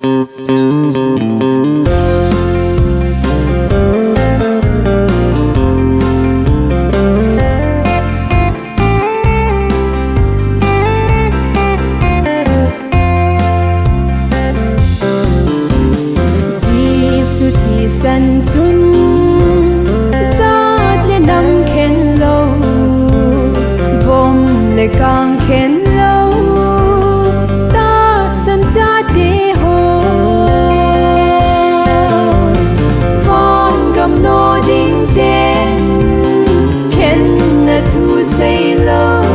Jesu thisan chun zat le nam khenlou bom le kang khenlou tahsan chate ho Vangam lodingten khenna seilou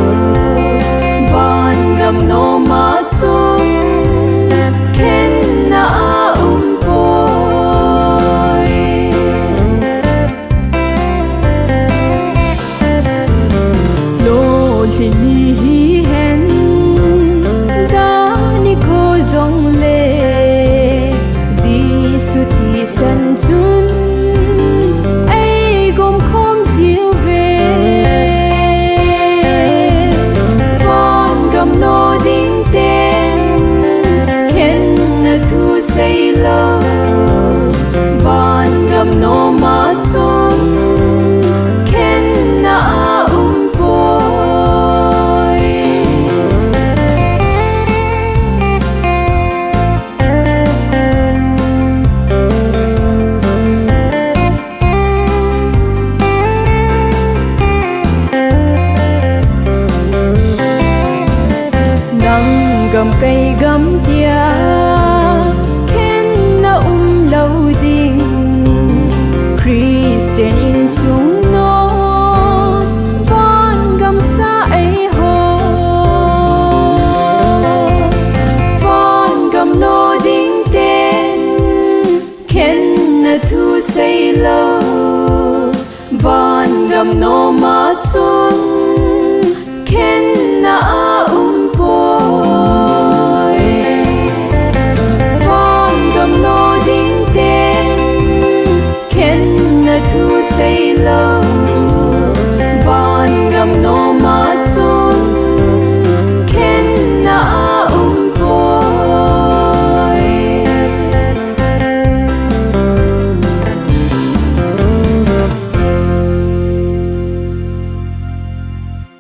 Vangam nomma chun khenna aumpoi lhinni hihen nikho jongle Jesu thisan chun eigom khom jiuve Vangam lodingten khenna seilou Vangam nomma chun khenna aumpoi Vangam eigom media KHENNA umlou ding Christian insung no Vangam sa eiho Vangam lodingten khenna seilou Vangam nomma chun